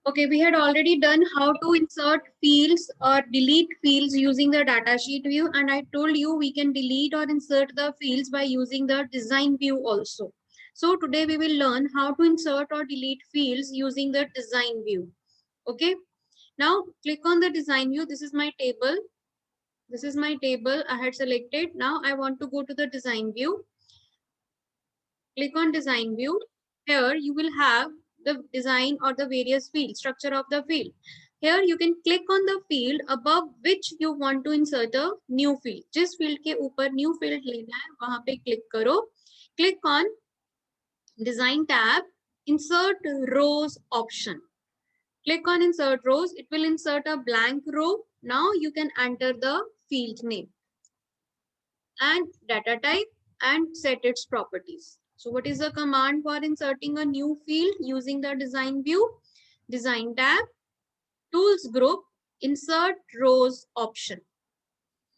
Okay, we had already done how to insert fields or delete fields using the datasheet view, and I told you we can delete or insert the fields by using the design view also. So today we will learn how to insert or delete fields using the design view. Okay, now click on the design view. This is my table. This is my table I had selected. Now I want to go to the design view. Click on design view. Here you will have the design or the various field structure of the field. Here you can click on the field above which you want to insert a new field. जिस field के ऊपर new field लेना है वहां पे click करो. Click on design tab, insert rows option. Click on insert rows. It will insert a blank row. Now you can enter the field name and data type and set its properties. So what is the command for inserting a new field using the design view? Design tab, tools group, insert rows option.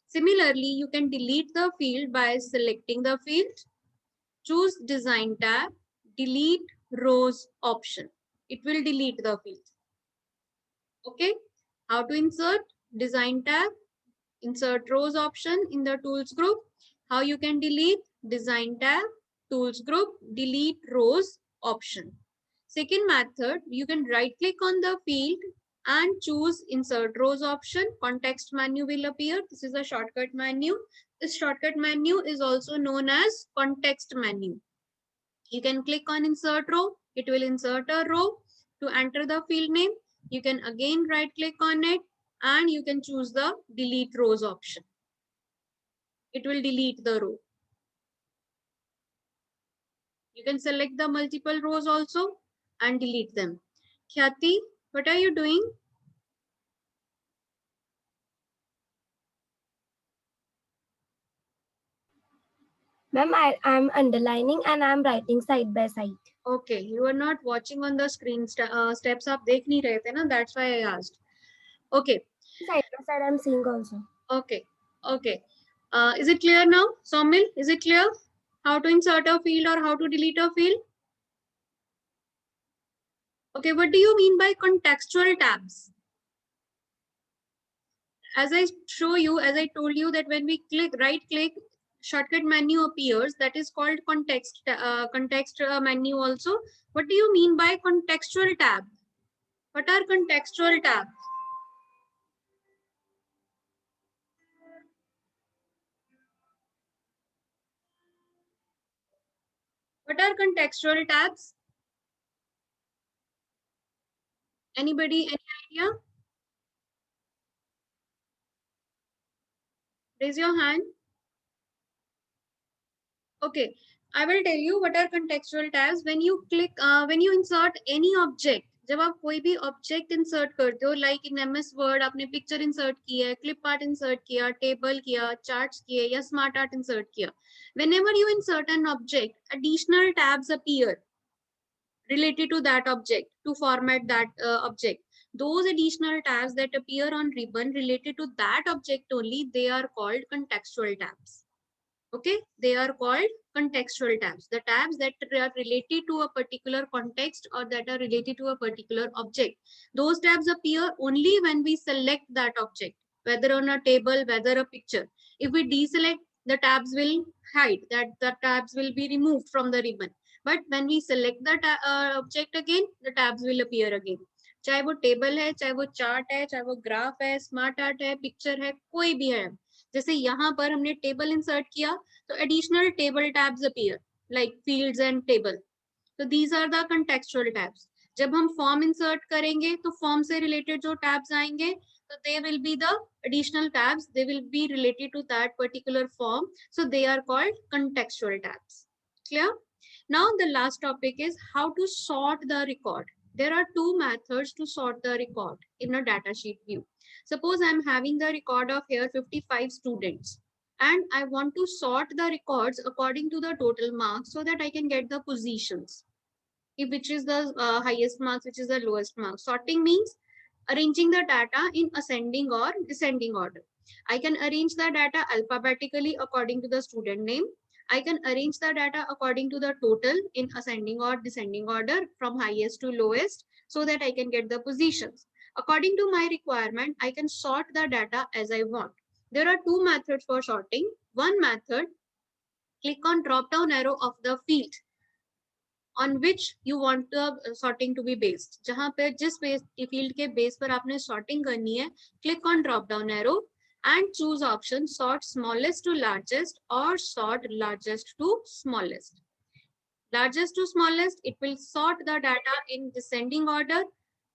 Similarly, you can delete the field by selecting the field, choose design tab, delete rows option. It will delete the field. Okay, how to insert? Design tab, insert rows option in the tools group. How you can delete? Design tab, tools group, delete rows option. Second method, you can right click on the field and choose insert rows option. Context menu will appear. This is a shortcut menu. This shortcut menu is also known as context menu. You can click on insert row. It will insert a row. To enter the field name, you can again right click on it and you can choose the delete rows option. It will delete the row. You can select the multiple rows also and delete them. Khyati, what are you doing? Ma'am, I'm underlining and I'm writing side by side. Okay, you are not watching on the screen. Steps आप देख नहीं रहे थे ना? That's why I asked. Okay. Side by side I'm seeing also. Okay. Okay. Is it clear now? Somil, is it clear? How to insert a field or how to delete a field? Okay, what do you mean by contextual tabs? As I show you, as I told you that when we click, right click, shortcut menu appears. That is called context menu also. What do you mean by contextual tab? What are contextual tabs? What are contextual tabs? Anybody, any idea? Raise your hand. Okay, I will tell you what are contextual tabs. When you insert any object, जब आप कोई भी object insert करते हो, like in MS Word आपने picture insert किया है, clip art insert किया, table किया, charts किए या smart art insert किया. Whenever you insert an object, additional tabs appear related to that object to format that object. Those additional tabs that appear on ribbon related to that object only, they are called contextual tabs. Okay, they are called contextual tabs. The tabs that are related to a particular context or that are related to a particular object. Those tabs appear only when we select that object, whether on a table, whether a picture. If we deselect, the tabs will hide, that the tabs will be removed from the ribbon. But when we select the object again, the tabs will appear again. चाहे वो table है, चाहे वो chart है, चाहे वो graph है, smart art है, पिक्चर है, कोई भी है. जैसे यहाँ पर हमने टेबल इंसर्ट किया तो additional table tabs appear like fields and table. So these are the contextual tabs. जब हम form insert करेंगे तो form से related जो tabs आएंगे so they will be the additional tabs. They will be related to that particular form. So they are called contextual tabs. Clear? Now the last topic is how to sort the record. There are two methods to sort the record in a datasheet view. Suppose I'm having the record of here 55 students and I want to sort the records according to the total marks so that I can get the positions. If which is the highest marks, which is the lowest marks. Sorting means arranging the data in ascending or descending order. I can arrange the data alphabetically according to the student name. I can arrange the data according to the total in ascending or descending order from highest to lowest. so that I can get the positions. According to my requirement, I can sort the data as I want. There are two methods for sorting. One method, click on drop down arrow of the field on which you want the sorting to be based. जहाँ पे जिस field के base पर आपने sorting करनी है, click on drop down arrow and choose option sort smallest to largest or sort largest to smallest. Largest to smallest, it will sort the data in descending order.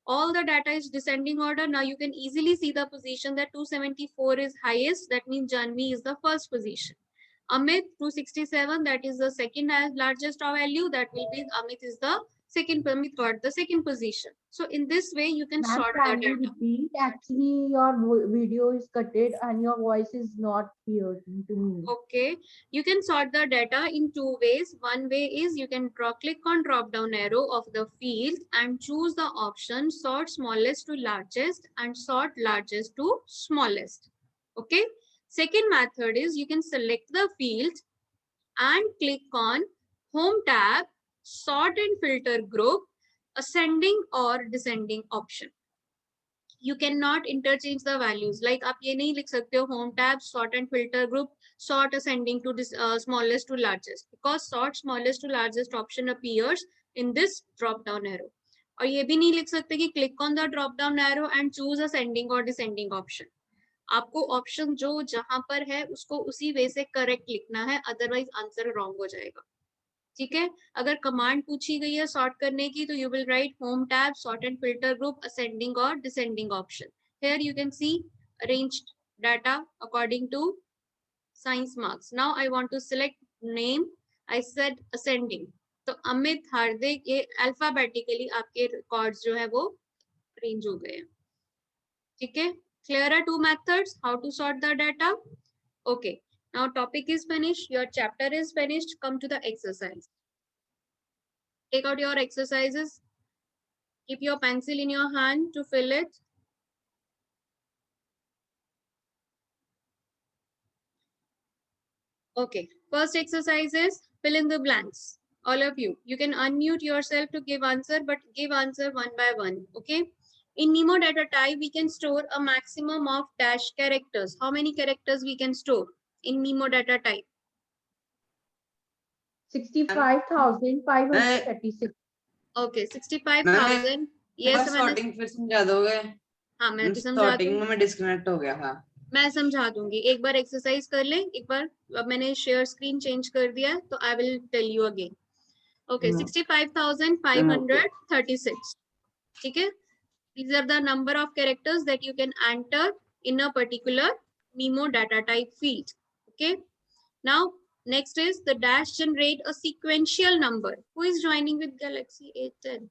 All the data is descending order. Now you can easily see the position that 274 is highest. That means Janvi is the first position. Amit 267, that is the second largest value. That will be Amit is the second. Amit got the second position. So in this way you can sort the Can you data. repeat? Actually, your video is cutted and your voice is not clear to me. Okay, you can sort the data in two ways. One way is you can click on drop down arrow of the field and choose the option sort smallest to largest and sort largest to smallest. Okay. Second method is you can select the field and click on home tab, sort and filter group, ascending or descending option. You cannot interchange the values. Like आप ये नहीं लिख सकते हो home tab, sort and filter group, sort ascending to this smallest to largest, because sort smallest to largest option appears in this drop down arrow. और ये भी नहीं लिख सकते कि click on the drop down arrow and choose ascending or descending option. आपको option जो जहां पर है उसको उसी वे से करेक्ट लिखना है, अदरवाइज आंसर रॉन्ग हो जाएगा. ठीक है. अगर कमांड पूछी गई है सॉर्ट करने की तो you will right home tab, sort and filter group, ascending और descending option. Here you can see arranged data according to science marks. Now I want to select name. I said ascending. तो अमित, हार्दिक, ये alphabetically आपके records जो है वो arrange हो गए हैं. ठीक है. Clear are two methods how to sort the data. Okay, now topic is finished, your chapter is finished. Come to the exercise. Take out your exercises. Keep your pencil in your hand to fill it. Okay, first exercise is fill in the blanks. All of you can unmute yourself to give answer, but give answer one by one. Okay. In Memo data type, we can store a maximum of dash characters. How many characters we can store in Memo data type? 65,536. Okay, 65,000. Yes, sorting फिर समझा दोगे? हाँ, मैं भी समझा sorting में मैं disconnect हो गया था. मैं समझा दूंगी. एक बार एक्सरसाइज कर लें. एक बार अब मैंने शेयर स्क्रीन चेंज कर दिया है तो I will tell you again. Okay, 65,536. ठीक है. These are the number of characters that you can enter in a particular Memo data type field. Okay. Now, next is the dash generate a sequential number. Who is joining with Galaxy A10?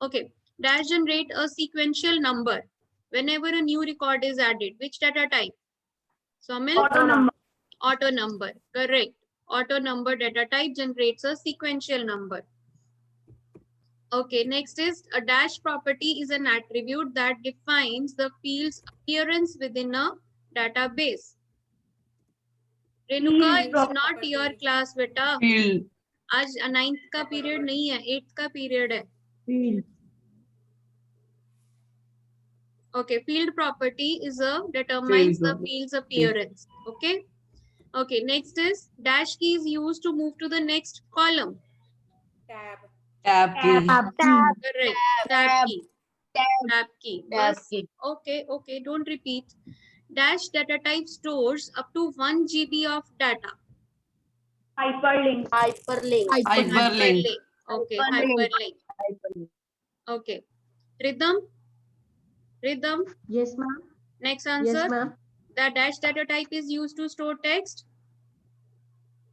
Okay. Dash generate a sequential number whenever a new record is added. Which data type? Somil? Auto number. Auto number. Correct. Auto number data type generates a sequential number. Okay, next is a dash property is an attribute that defines the field's appearance within a database. Renuka, it's not your class, beta. Field. आज 9th का period नहीं है, 8th का period है. Field. Okay, field property is a determines the field's appearance. Okay. Okay, next is dash key is used to move to the next column. Tab key. Correct. Tab key. Tab key. Tab Bas. key. Okay, don't repeat. Dash data type stores up to 1 GB of data. Hyperlink. Hyperlink. Okay, Hyperlink. hyperlink. Okay. Rhythm. Yes, ma'am. Next answer. Yes, ma'am. The dash data type is used to store text.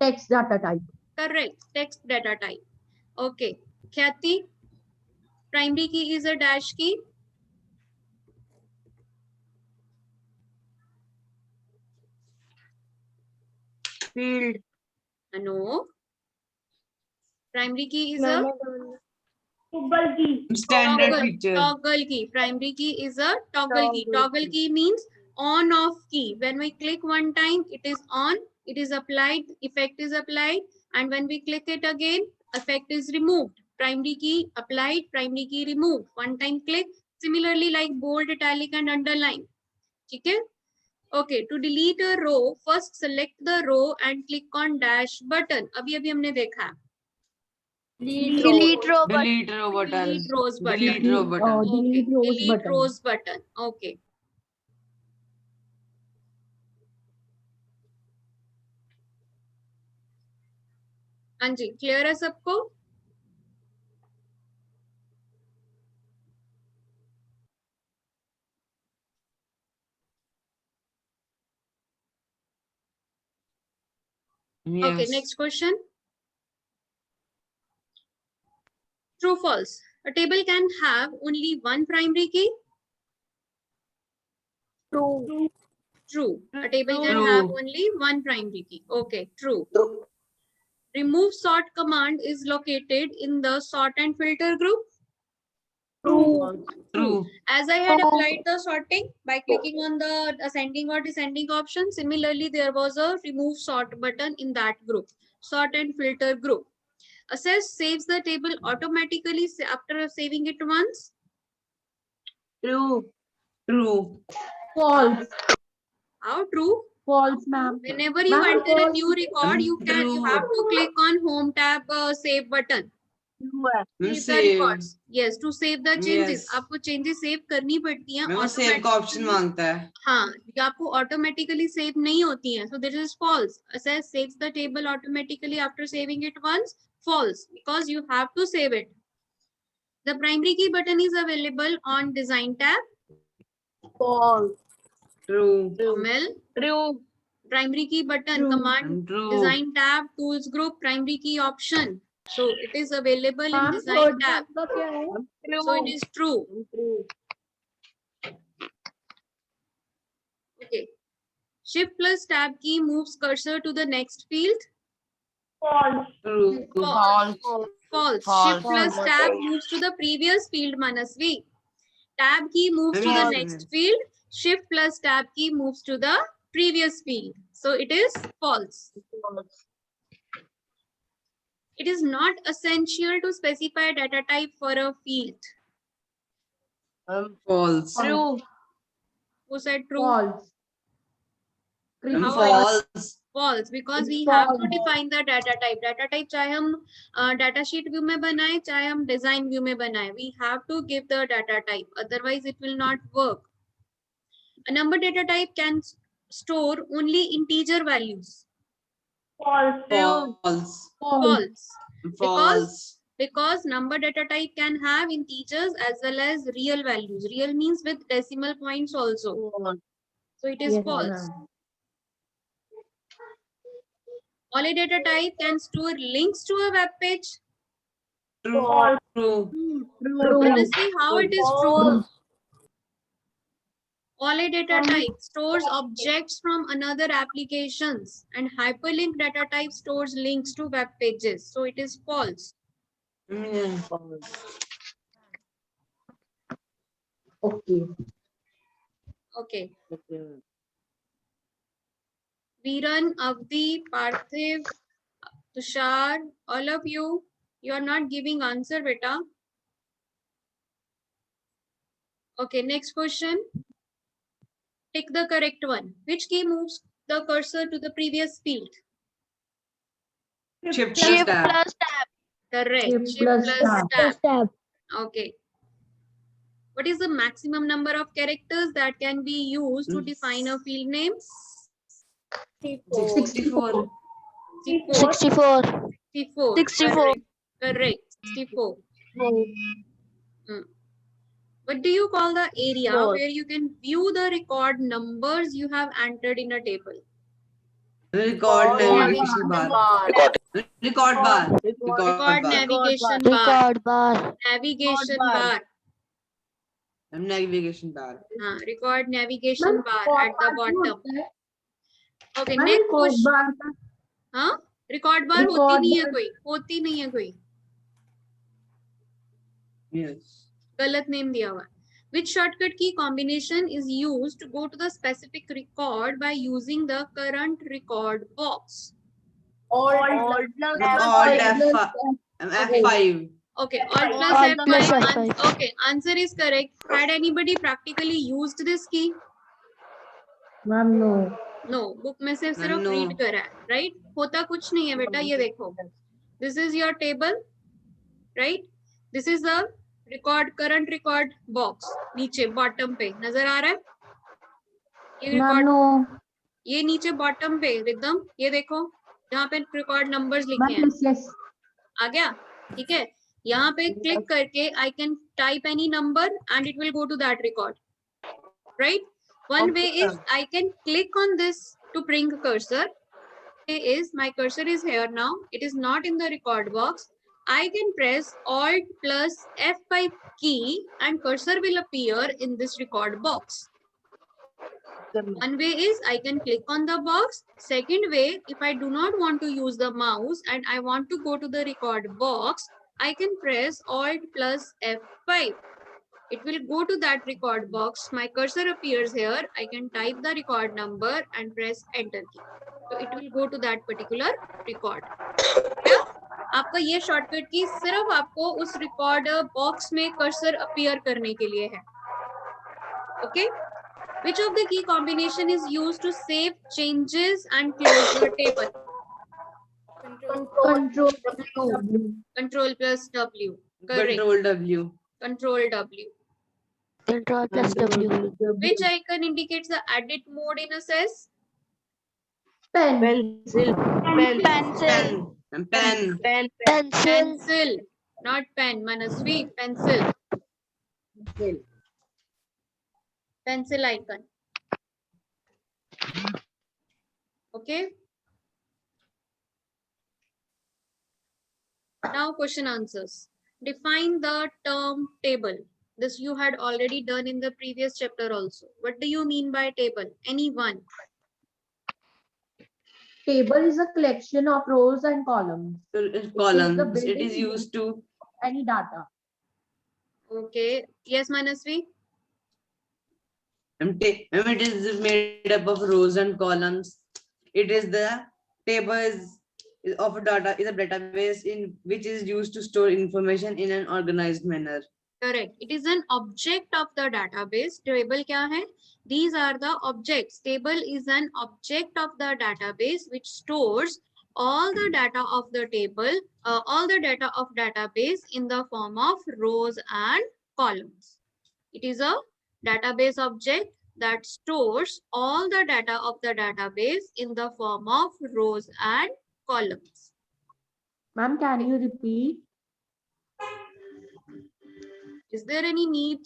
Text data type. Correct. Text data type. Okay. Khyati. Primary key is a dash key. Field. No. Primary key is a Toggle key. Standard feature. toggle key. Primary key is a toggle key. Toggle key means on off key. When we click one time, it is on, it is applied, effect is applied, and when we click it again, effect is removed. primary key applied, primary key removed, one time click. Similarly like bold, italic and underline. ठीक है? Okay, to delete a row, first select the row and click on dash button. अभी हमने देखा है. Delete row button. Delete row button. Delete rows button. Delete row button. Okay, delete rows delete button. rows button. Okay. हाँ जी, clear है सबको? Okay, Yes. next question. True, false. A table can have only one primary key. True. True. A table can True. have only one primary key. Okay, true. Remove sort command is located in the sort and filter group. True. True. As I had applied the sorting by clicking on the ascending or descending option, similarly there was a remove sort button in that group, sort and filter group. Access saves the table automatically after saving it once. True. True. False. How true? False, ma'am. Whenever you Ma'am, enter a false. new record, you have to click on home tab save button. Save the Save. records. Yes, to save the changes. Yes. आपको changes save करनी पड़ती हैं. वो save का option मांगता है. हाँ, ये आपको automatically save नहीं होती हैं. So this is false. Access saves the table automatically after saving it once. False, because you have to save it. The primary key button is available on design tab. False. True. Mel. True. Primary key button, True. command, True. design tab, tools group, primary key option. So it is available in Ma'am, design third tab. one का क्या है? So it is true. Okay. Shift plus tab key moves cursor to the next field. False. True. False. False. False. Shift plus tab moves to the previous field, Manasvi. Tab key moves to the False. next field. Shift plus tab key moves to the previous field. So it is false. It is not essential to specify data type for a field. False. True. Who said true? False. How False. False, because It's we have to false. define the data type. Data type चाहे हम data sheet view में बनाए, चाहे हम design view में बनाए. We have to give the data type. Otherwise, it will not work. A number data type can store only integer values. False. False. False. False. Because number data type can have integers as well as real values. Real means with decimal points also. So it is Yes, false. ma'am. Poly data type can store links to a web page. True. True. True. Honestly, how it is true? Poly data type stores objects from another applications, and hyperlink data type stores links to web pages. So it is false. Okay. Okay. Viran, Avdi, Parthiv, Tushar, all of you, you are not giving answer, beta. Okay, next question. Pick the correct one. Which key moves the cursor to the previous field? Shift Shift plus tab. plus tab. Correct. Shift Shift plus plus tab. tab. Tab. Okay. What is the maximum number of characters that can be used to define a field name? 64. 64. 64. 64. Correct. Correct. 64. What do you call the area Four. where you can view the record numbers you have entered in a table? Record navigation bar. Record bar. Record navigation bar. Record bar. Navigation bar. bar. Navigation bar. Record navigation bar at the bottom. Okay, Ma'am, next record question. bar का हाँ, record bar Record होती नहीं है bar. कोई, होती नहीं है कोई. Yes. गलत नेम दिया हुआ है. Which shortcut key combination is used to go to the specific record by using the current record box? Alt Alt F5. Okay, Alt plus Alt F5. plus F5. Okay, answer is correct. Had anybody practically used this key? Ma'am, no. No, book में से सिर्फ No. read करा है, right? होता कुछ नहीं है बेटा, ये देखो. This is your table, right? This is the current record box. नीचे bottom पे नजर आ रहा है? ये Ma'am, record, no. ये नीचे bottom पे रिदम, ये देखो जहाँ पे record numbers Ma'am, लिखे हैं. yes, yes. आ गया? ठीक है, यहाँ पे क्लिक करके I can type any number and it will go to that record, right? One way is I can click on this to bring cursor. Way is my cursor is here now. It is not in the record box. I can press Alt plus F5 key and cursor will appear in this record box. One way is I can click on the box. Second way, if I do not want to use the mouse and I want to go to the record box, I can press Alt plus F5. It will go to that record box. My cursor appears here. I can type the record number and press enter key. So it will go to that particular record. क्या? आपका ये shortcut की सिर्फ आपको उस record box में cursor appear करने के लिए है. Okay? Which of the key combination is used to save changes and close the table? Control W. Control plus W. Correct. Control W. Control W. Control plus W. Which icon indicates the edit mode in Access? Pen. Pencil. Pen. Pen. Pencil. Pencil, not pen. Manasvi, pencil. Pencil icon. Okay. Now question answers. Define the term table. This you had already done in the previous chapter also. What do you mean by table? Any one? Table is a collection of rows and columns. So columns. It is used to. Any data. Okay. Yes, Manasvi? It is made up of rows and columns. It is the table of a data is a database in which is used to store information in an organized manner. Correct. It is an object of the database. Table क्या है? These are the objects. Table is an object of the database which stores all the data of the table, all the data of database in the form of rows and columns. It is a database object that stores all the data of the database in the form of rows and columns. Ma'am, can you repeat? Is there any need?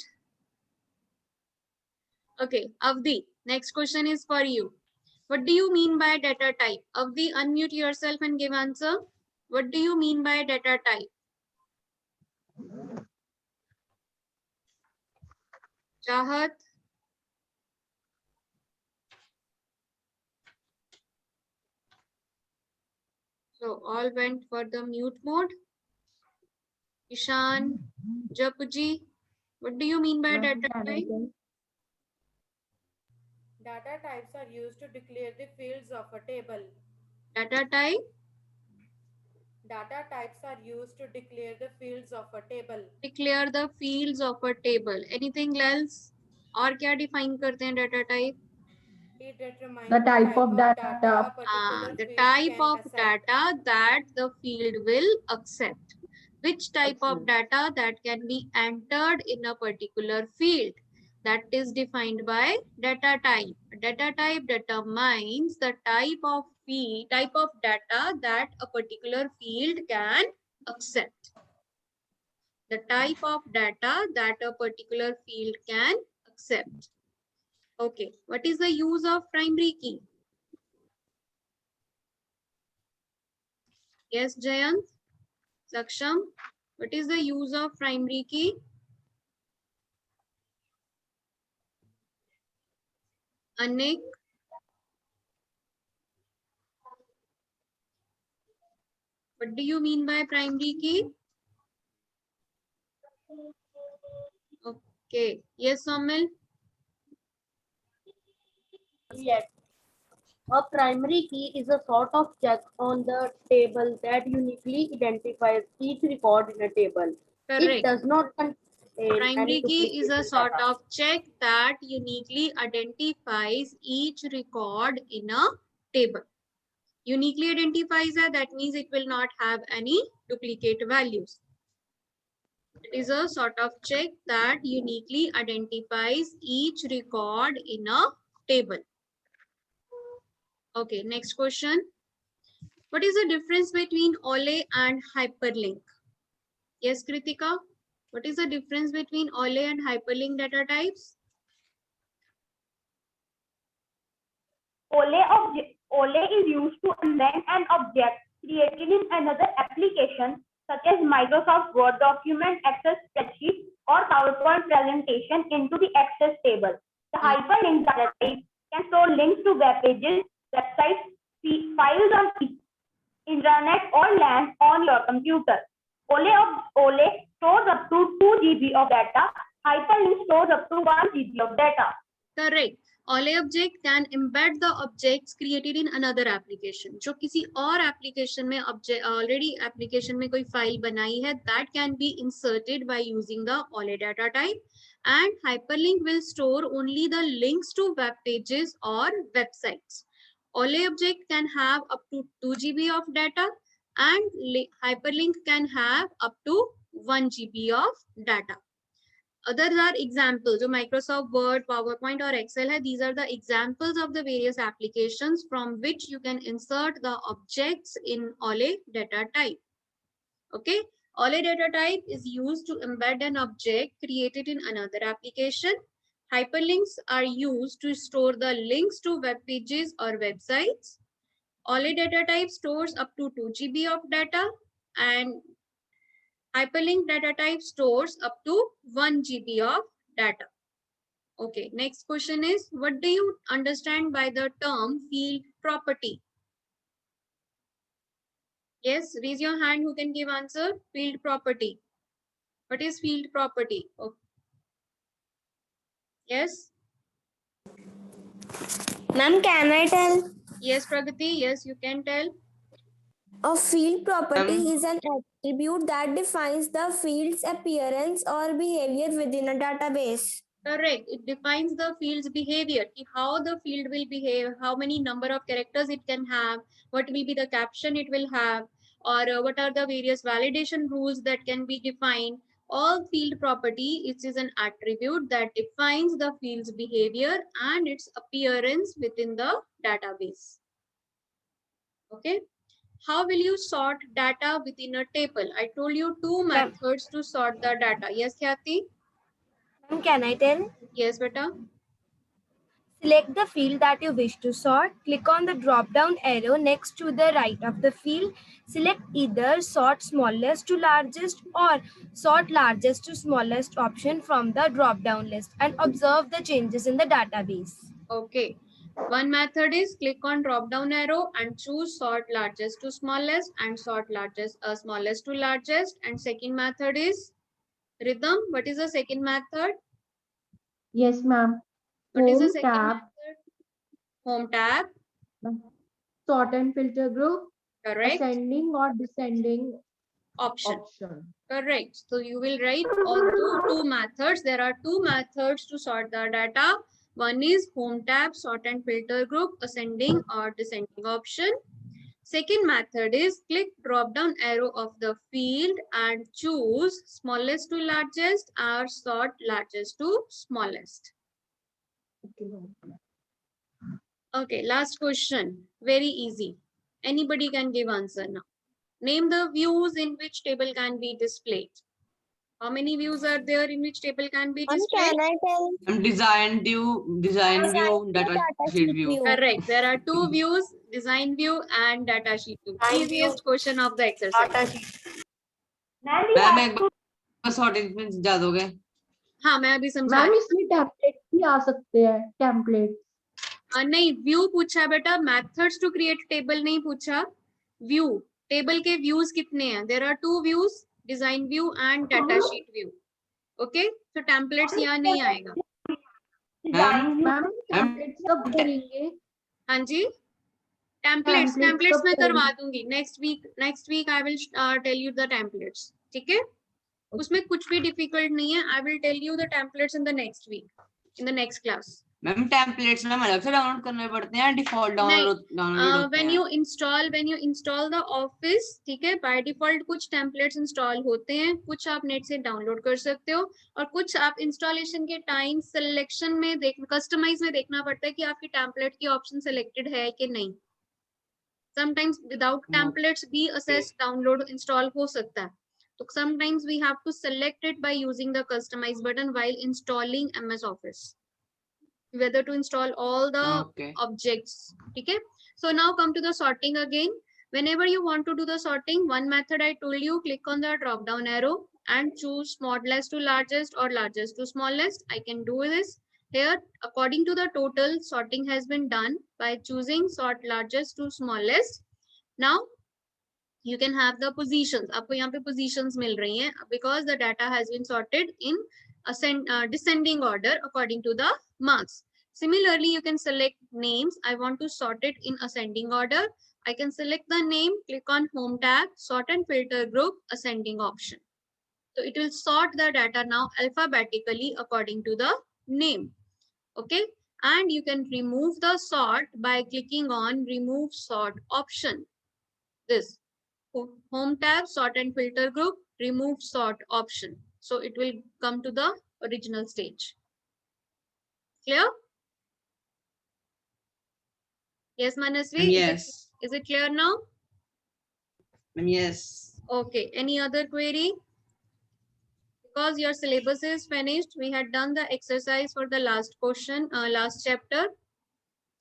Okay, Avdi, next question is for you. What do you mean by data type? Avdi, unmute yourself and give answer. What do you mean by data type? Chahat? So all went for the mute mode. Ishan, Japuji, what do you mean by Ma'am, data can I type? tell? Data types are used to declare the fields of a table. Data type? Data types are used to declare the fields of a table. Declare the fields of a table. Anything else? और क्या define करते हैं data type? It determines The type of data. a particular The field type can of accept. data that the field will accept. Which type of data that can be entered in a particular field? That is defined by data type. Data type determines the type of data that a particular field can accept. The type of data that a particular field can accept. Okay, what is the use of primary key? Yes, Jayant? Saksham, what is the use of primary key? Anik? What do you mean by primary key? Okay, yes, Somil? Yes. A primary key is a sort of check on the table that uniquely identifies each record in a table. It Correct. does not contain Primary any key is a duplicate sort data. of check that uniquely identifies each record in a table. Uniquely identifies that means it will not have any duplicate values. It is a sort of check that uniquely identifies each record in a table. Okay, next question. What is the difference between OLE and hyperlink? Yes, Kritika. What is the difference between OLE and hyperlink data types? OLE is used to embed an object created in another application, such as Microsoft Word document, Excel spreadsheet, or PowerPoint presentation into the Access table. The hyperlink data type can store links to web pages, websites, files on the internet, or LAN on your computer. OLE stores up to 2 GB of data. Hyperlink stores up to 1 GB of data. Correct. OLE object can embed the objects created in another application. जो किसी और application में object already application में कोई file बनाई है, that can be inserted by using the OLE data type. And hyperlink will store only the links to web pages or websites. OLE object can have up to 2 GB of data, and hyperlink can have up to 1 GB of data. Others are examples. So Microsoft Word, PowerPoint or Excel hai, these are the examples of the various applications from which you can insert the objects in OLE data type. Okay, OLE data type is used to embed an object created in another application. Hyperlinks are used to store the links to web pages or websites. OLE data type stores up to 2 GB of data, and hyperlink data type stores up to 1 GB of data. Okay, next question is, what do you understand by the term field property? Yes, raise your hand who can give answer. Field property. What is field property? Okay. Yes. Ma'am, can I tell? Yes, Pragati. Yes, you can tell. A field property Ma'am. is an attribute that defines the field's appearance or behavior within a database. Correct. It defines the field's behavior, how the field will behave, how many number of characters it can have, what will be the caption it will have, or what are the various validation rules that can be defined. All field property, it is an attribute that defines the field's behavior and its appearance within the database. Okay. How will you sort data within a table? I told you two methods to sort the data. Yes, Khyati? Ma'am, can I tell? Yes, beta. Select the field that you wish to sort. Click on the drop-down arrow next to the right of the field. Select either sort smallest to largest or sort largest to smallest option from the drop-down list and observe the changes in the database. Okay. One method is click on drop down arrow and choose sort largest to smallest and sort smallest to largest. And second method is Rhythm. What is the second method? Yes, ma'am. What is the Home second tab, method? Home tab. sort and filter group, Correct. ascending or descending Option. option. Correct. So you will write all two methods. There are two methods to sort the data. One is home tab, sort and filter group, ascending or descending option. Second method is click drop down arrow of the field and choose smallest to largest or sort largest to smallest. Okay, last question. Very easy. Anybody can give answer now. Name the views in which table can be displayed. How many views are there in which table can be Ma'am, displayed? can I tell? Design view, data sheet view. Correct. There are two views, design view and data sheet view. Easiest question of the exercise. Ma'am, we ma'am have एक बार sorting में समझा दोगे? हाँ, मैं अभी समझा ma'am इसमें template भी आ सकते हैं, टेम्पलेट। नहीं, व्यू पूछा बेटा, मेथड्स टू क्रिएट टेबल नहीं पूछा। व्यू, टेबल के व्यूज कितने हैं? There are two views, design view and data sheet view. Okay, तो टेम्पलेट्स यहाँ नहीं आएगा। मैम टेम्पलेट्स कब करेंगे? हाँ जी, टेम्पलेट्स कब मैं करवा करेंगे? दूंगी next week I will tell you the templates. ठीक है, उसमें कुछ भी डिफिकल्ट नहीं है. I will tell you the templates in the next week, in the next class. Ma'am templates में अलग से डाउनलोड करने पड़ते हैं, डिफॉल्ट नहीं, डाउनलोड होते when हैं? you install the office, ठीक है, by default कुछ templates install होते हैं, कुछ आप नेट से डाउनलोड कर सकते हो, और कुछ आप इंस्टॉलेशन के टाइम सिलेक्शन में कस्टमाइज में देखना पड़ता है कि आपकी टेम्पलेट की ऑप्शन सिलेक्टेड है कि नहीं. Sometimes without templates भी assess download install हो सकता है. तो sometimes we have to select it by using the customize button while installing MS Office, whether to install all the objects. Okay, so now come to the sorting again. Whenever you want to do the sorting, one method I told you, click on the drop down arrow and choose smallest to largest or largest to smallest. I can do this here. According to the total, sorting has been done by choosing sort largest to smallest. Now you can have the positions. आपको यहाँ पे positions मिल रही हैं because the data has been sorted in descending order according to the marks. Similarly, you can select names. I want to sort it in ascending order. I can select the name, click on home tab, sort and filter group, ascending option. So it will sort the data now alphabetically according to the name. Okay, and you can remove the sort by clicking on remove sort option. This home tab, sort and filter group, remove sort option. So it will come to the original stage. Clear? Yes, Manasvi? Yes. Is it clear now? Yes. Okay. Any other query? Because your syllabus is finished, we had done the exercise for the last question, last chapter.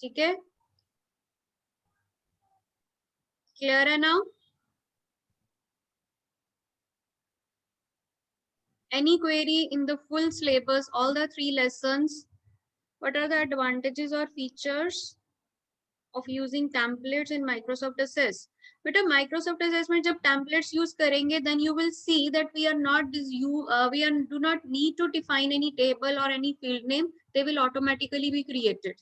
Okay. Clear now? Any query in the full syllabus, all the 3 lessons? What are the advantages or features of using templates in Microsoft Access? But a Microsoft Access में जब templates use करेंगे, then you will see that we do not need to define any table or any field name. They will automatically be created.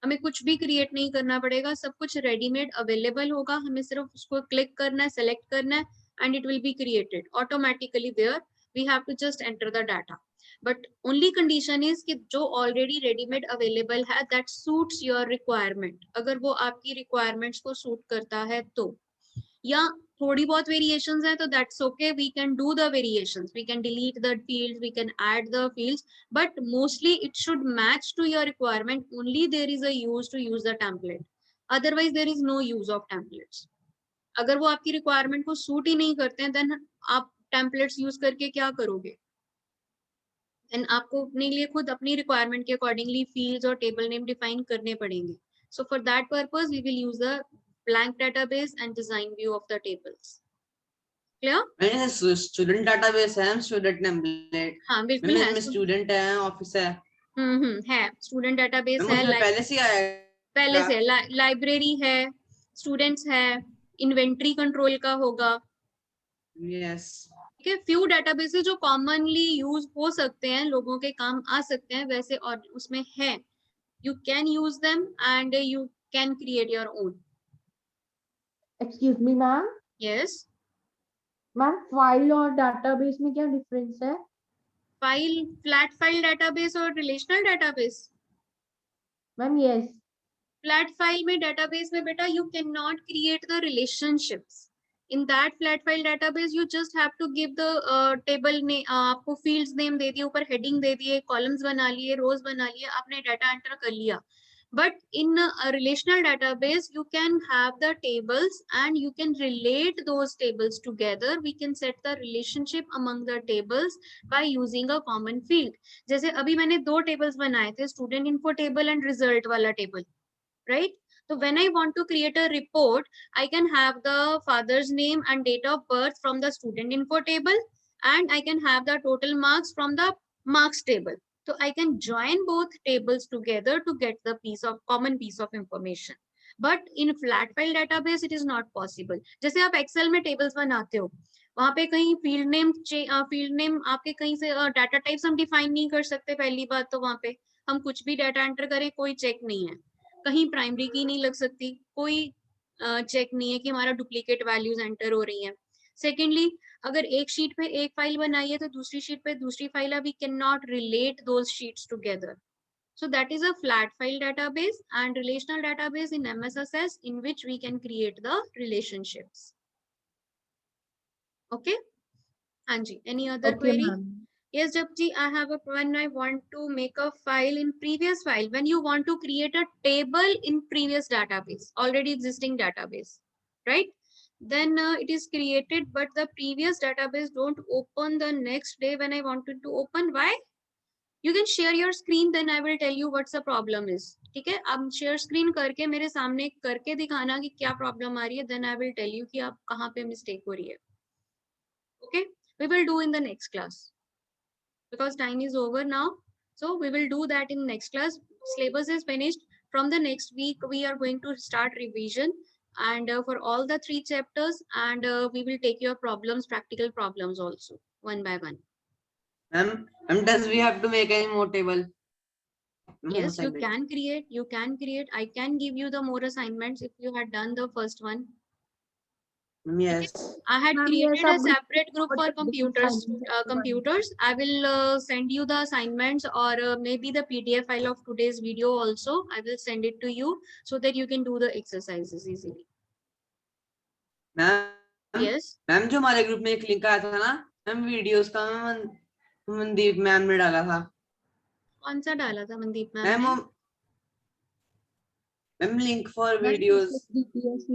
हमें कुछ भी create नहीं करना पड़ेगा, सब कुछ ready-made available होगा, हमें सिर्फ उसको click करना है, select करना है, and it will be created automatically there. We have to just enter the data. But only condition is कि जो already ready-made available है, that suits your requirement. अगर वो आपकी requirements को suit करता है तो, या थोड़ी बहुत variations है तो that's okay. We can do the variations. We can delete the fields. We can add the fields. But mostly it should match to your requirement. Only there is a use to use the template. Otherwise there is no use of templates. अगर वो आपकी requirement को suit ही नहीं करते हैं, then आप templates use करके क्या करोगे? And आपको अपने लिए खुद अपनी requirement के accordingly fields और table name define करने पड़ेंगे. So for that purpose, we will use the blank database and design view of the tables. Clear? मैंने student database है, student template. हाँ बिल्कुल है. मैं student है, office है. है. Student database है. पहले से आएगा. पहले से library है, students है, inventory control का होगा. Yes. ठीक है, few databases जो commonly use हो सकते हैं, लोगों के काम आ सकते हैं, वैसे और उसमें है. You can use them and you can create your own. Excuse me, ma'am. Yes. Ma'am file और database में क्या difference है? Flat file database और relational database. Ma'am, yes. Flat file में database में बेटा you cannot create the relationships. In that flat file database, you just have to give the table name. आपको fields name दे दिए, ऊपर heading दे दिए, columns बना लिए, rows बना लिए, आपने data enter कर लिया. But in a relational database, you can have the tables and you can relate those tables together. We can set the relationship among the tables by using a common field. जैसे अभी मैंने 2 tables बनाए थे, student info table and result वाला table, right? So when I want to create a report, I can have the father's name and date of birth from the student info table, and I can have the total marks from the marks table. So I can join both tables together to get the common piece of information. But in flat file database, it is not possible. जैसे आप Excel में tables बनाते हो, वहाँ पे कहीं field name आपके कहीं से data types हम define नहीं कर सकते. पहली बात तो वहाँ पे हम कुछ भी data enter करें, कोई check नहीं है. कहीं प्राइमरी की नहीं लग सकती, कोई चेक नहीं है कि हमारा डुप्लीकेट वैल्यूज एंटर हो रही हैं. Secondly, अगर एक शीट पे एक फाइल बनाई है तो दूसरी शीट पे दूसरी फाइल है, we cannot relate those sheets together. So that is a flat file database and relational database in MSSS in which we can create the relationships. Okay, Anji, any other Okay, query? ma'am. Yes, Japji, I have when I want to make a file in previous file, when you want to create a table in previous database, already existing database, right? Then it is created, but the previous database don't open the next day when I wanted to open. Why? You can share your screen, then I will tell you what's the problem is. ठीक है, अब share screen करके मेरे सामने करके दिखाना कि क्या problem आ रही है, then I will tell you कि आप कहाँ पे mistake हो रही है. Okay, we will do in the next class because time is over now. So we will do that in next class. Syllabus is finished. From the next week, we are going to start revision and for all the 3 chapters, and we will take your problems, practical problems also, one by one. Ma'am, does we have to make any more table? Yes, you can create. I can give you the more assignments if you had done the first one. Yes. I had Ma'am, created yes, a आप separate group for computers. I will send you the assignments or maybe the PDF file of today's video also. I will send it to you so that you can do the exercises easily. Ma'am Yes. Ma'am जो हमारे group में एक link आया था ना ma'am, videos का Mandeep ma'am ने डाला था. कौन सा डाला था मनदीप मैम मैम ने? Ma'am link for Ma'am, videos. DPS